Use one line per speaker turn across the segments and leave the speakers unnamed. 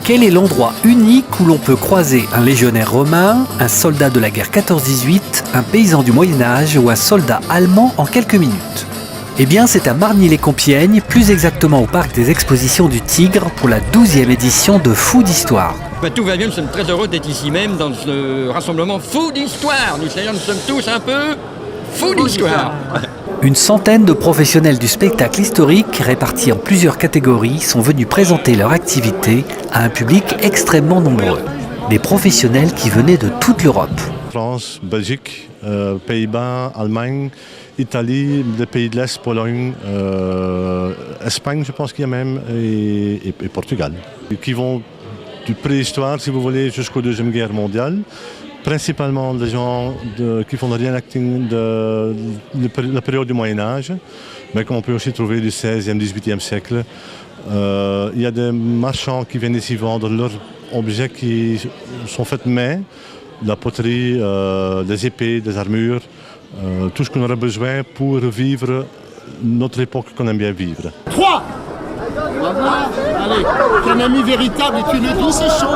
Quel est l'endroit unique où l'on peut croiser un légionnaire romain, un soldat de la guerre 14-18, un paysan du Moyen-Âge ou un soldat allemand en quelques minutes? Eh bien, c'est à Marny-les-Compiègnes, plus exactement au parc des expositions du Tigre, pour la 12e édition de Fou d'Histoire.
Tout va bien, nous sommes très heureux d'être ici même dans ce rassemblement Fou d'Histoire. Nous sommes tous un peu fous d'histoire.
Une centaine de professionnels du spectacle historique, répartis en plusieurs catégories, sont venus présenter leur activité à un public extrêmement nombreux. Des professionnels qui venaient de toute l'Europe.
France, Belgique, Pays-Bas, Allemagne, Italie, les pays de l'Est, Pologne, Espagne, je pense qu'il y a même, et Portugal. Qui vont du préhistoire, si vous voulez, jusqu'aux Deuxième Guerre mondiale. Principalement des gens qui font de reenacting de la période du Moyen-Âge, mais qu'on peut aussi trouver du 16e, 18e siècle. Il y a des marchands qui viennent ici vendre leurs objets qui sont faits de main, de la poterie, des épées, des armures, tout ce qu'on aurait besoin pour vivre notre époque qu'on aime bien vivre.
3. Allez, qu'un ami véritable et tu le dis, c'est chaud.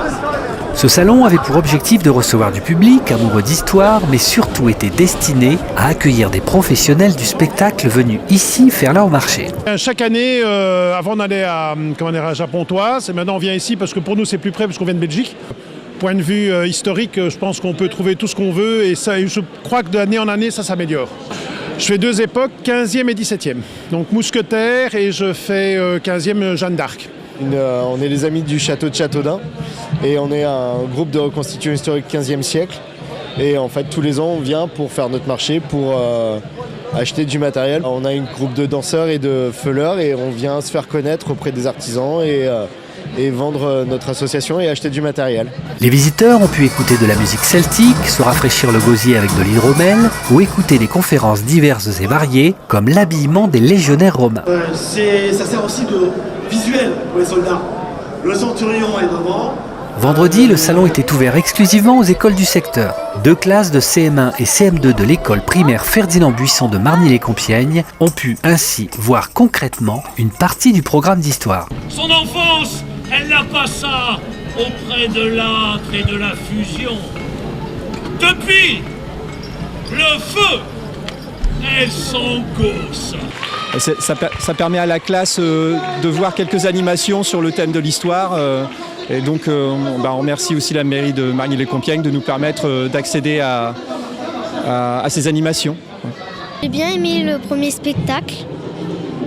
Ce salon avait pour objectif de recevoir du public amoureux d'histoire, mais surtout était destiné à accueillir des professionnels du spectacle venus ici faire leur marché.
Chaque année, avant d'aller à Pontoise, et maintenant on vient ici parce que pour nous c'est plus près parce qu'on vient de Belgique. Point de vue historique, je pense qu'on peut trouver tout ce qu'on veut et je crois que d'année en année ça s'améliore. Je fais 2 époques, 15e et 17e. Donc mousquetaire et je fais 15e Jeanne d'Arc.
On est les amis du château de Châteaudun et on est un groupe de reconstitution historique 15e siècle. Et en fait, tous les ans, on vient pour faire notre marché, pour acheter du matériel. On a un groupe de danseurs et de feuleurs et on vient se faire connaître auprès des artisans et vendre notre association et acheter du matériel.
Les visiteurs ont pu écouter de la musique celtique, se rafraîchir le gosier avec de l'hydromel ou écouter des conférences diverses et variées comme l'habillement des légionnaires romains.
Ça sert aussi de visuel pour les soldats. Le centurion est devant.
Vendredi, le salon était ouvert exclusivement aux écoles du secteur. 2 classes de CM1 et CM2 de l'école primaire Ferdinand Buisson de Marny-les-Compiègnes ont pu ainsi voir concrètement une partie du programme d'histoire.
Son enfance, elle la passa auprès de l'âtre et de la fusion. Depuis le feu, elles sont gousses.
Ça permet à la classe de voir quelques animations sur le thème de l'histoire. Et donc on remercie aussi la mairie de Marny-les-Compiègnes de nous permettre d'accéder à ces animations.
J'ai bien aimé le premier spectacle,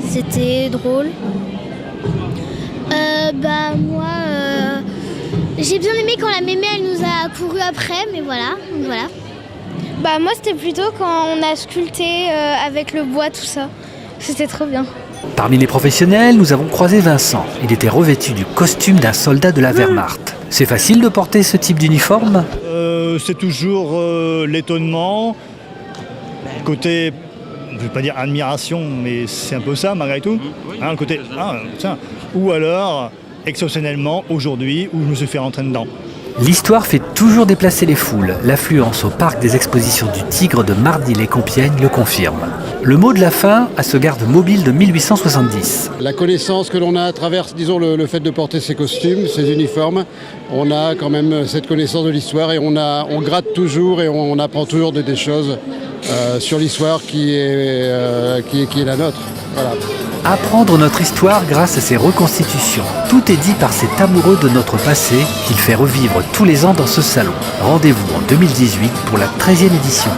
c'était drôle. Moi, j'ai bien aimé quand la mémé elle nous a couru après, mais voilà. Moi c'était plutôt quand on a sculpté avec le bois, tout ça. C'était trop bien.
Parmi les professionnels, nous avons croisé Vincent. Il était revêtu du costume d'un soldat de la Wehrmacht. C'est facile de porter ce type d'uniforme ?
C'est toujours l'étonnement, côté, je ne vais pas dire admiration, mais c'est un peu ça malgré tout. Le côté, ou alors, exceptionnellement, aujourd'hui, où je me suis fait rentrer dedans.
L'histoire fait toujours déplacer les foules. L'affluence au parc des expositions du Tigre de Marny-les-Compiègnes le confirme. Le mot de la fin à ce garde mobile de 1870.
La connaissance que l'on a à travers, disons, le fait de porter ces costumes, ces uniformes, on a quand même cette connaissance de l'histoire et on gratte toujours et on apprend toujours des choses sur l'histoire qui est la nôtre. Voilà.
Apprendre notre histoire grâce à ces reconstitutions. Tout est dit par cet amoureux de notre passé qu'il fait revivre tous les ans dans ce salon. Rendez-vous en 2018 pour la 13e édition.